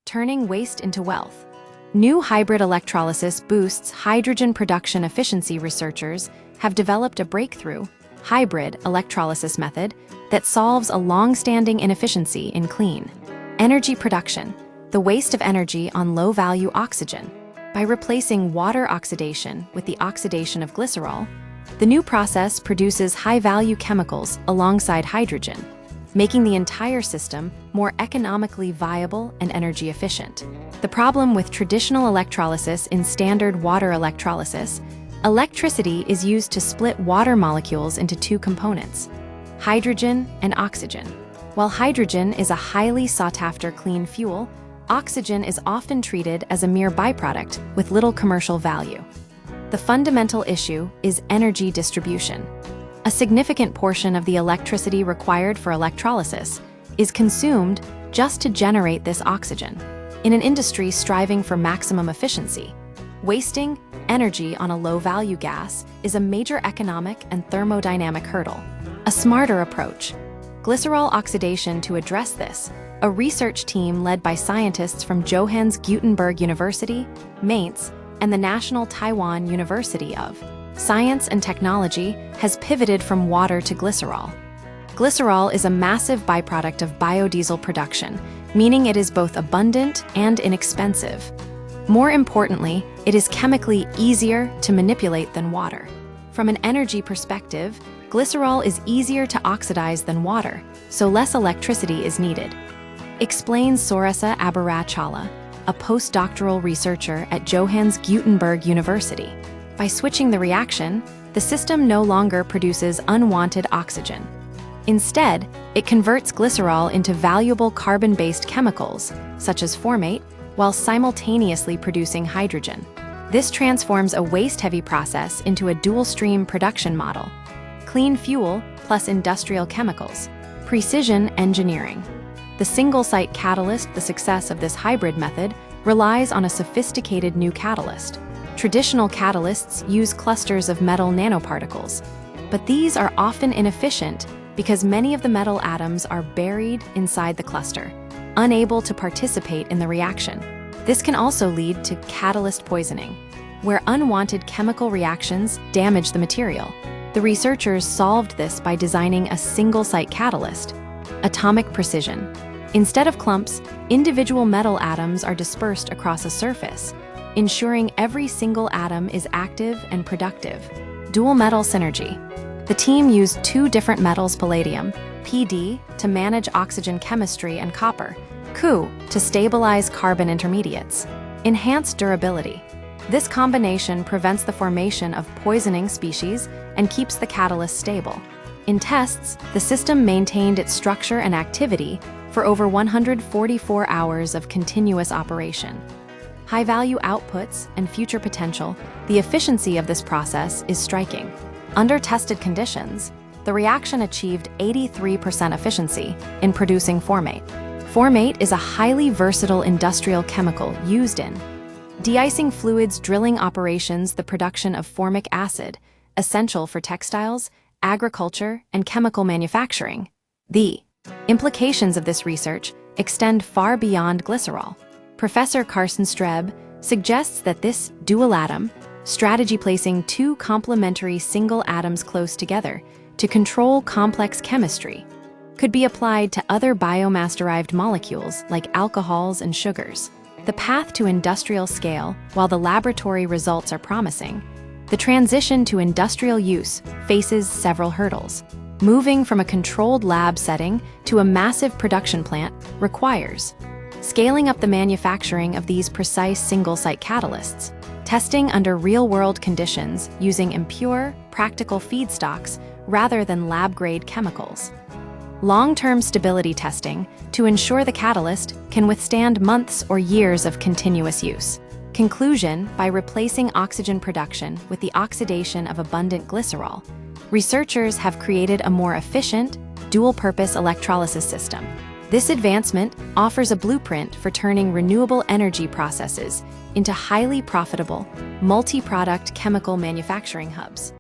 turning waste into wealth. New hybrid electrolysis boosts hydrogen production efficiency. Researchers have developed a breakthrough hybrid electrolysis method that solves a long-standing inefficiency in clean energy production, the waste of energy on low-value oxygen. By replacing water oxidation with the oxidation of glycerol, the new process produces high-value chemicals alongside hydrogen, making the entire system more economically viable and energy efficient. The problem with traditional electrolysis in standard water electrolysis, electricity is used to split water molecules into two components, hydrogen and oxygen. While hydrogen is a highly sought-after clean fuel, oxygen is often treated as a mere byproduct with little commercial value. The fundamental issue is energy distribution. A significant portion of the electricity required for electrolysis is consumed just to generate this oxygen. In an industry striving for maximum efficiency, wasting energy on a low-value gas is a major economic and thermodynamic hurdle. A smarter approach: glycerol oxidation. To address this, a research team led by scientists from Johannes Gutenberg University, Mainz, and the National Taiwan University of Science and Technology has pivoted from water to glycerol. Glycerol is a massive byproduct of biodiesel production, meaning it is both abundant and inexpensive. More importantly, it is chemically easier to manipulate than water. From an energy perspective, glycerol is easier to oxidize than water, so less electricity is needed. Explains Sorasa Abarachala, a postdoctoral researcher at Johannes Gutenberg University. By switching the reaction, the system no longer produces unwanted oxygen. Instead, it converts glycerol into valuable carbon-based chemicals, such as formate, while simultaneously producing hydrogen. This transforms a waste-heavy process into a dual-stream production model: clean fuel plus industrial chemicals. Precision engineering. The single-site catalyst. The success of this hybrid method relies on a sophisticated new catalyst. Traditional catalysts use clusters of metal nanoparticles, but these are often inefficient because many of the metal atoms are buried inside the cluster, unable to participate in the reaction. This can also lead to catalyst poisoning, where unwanted chemical reactions damage the material. The researchers solved this by designing a single-site catalyst: atomic precision. Instead of clumps, individual metal atoms are dispersed across a surface, ensuring every single atom is active and productive. Dual metal synergy. The team used two different metals, palladium, Pd, to manage oxygen chemistry, and copper, Cu, to stabilize carbon intermediates. Enhanced durability. This combination prevents the formation of poisoning species and keeps the catalyst stable. In tests, the system maintained its structure and activity for over 144 hours of continuous operation. High-value outputs and future potential. The efficiency of this process is striking. Under tested conditions, the reaction achieved 83% efficiency in producing formate. Formate is a highly versatile industrial chemical used in de-icing fluids, drilling operations, the production of formic acid, essential for textiles, agriculture, and chemical manufacturing. The implications of this research extend far beyond glycerol. Professor Carsten Streb suggests that this dual-atom strategy, placing two complementary single atoms close together to control complex chemistry, could be applied to other biomass-derived molecules like alcohols and sugars. The path to industrial scale. While the laboratory results are promising, the transition to industrial use faces several hurdles. Moving from a controlled lab setting to a massive production plant requires scaling up the manufacturing of these precise single-site catalysts, testing under real-world conditions using impure, practical feedstocks rather than lab-grade chemicals. Long-term stability testing to ensure the catalyst can withstand months or years of continuous use. Conclusion: by replacing oxygen production with the oxidation of abundant glycerol, researchers have created a more efficient, dual-purpose electrolysis system. This advancement offers a blueprint for turning renewable energy processes into highly profitable, multi-product chemical manufacturing hubs.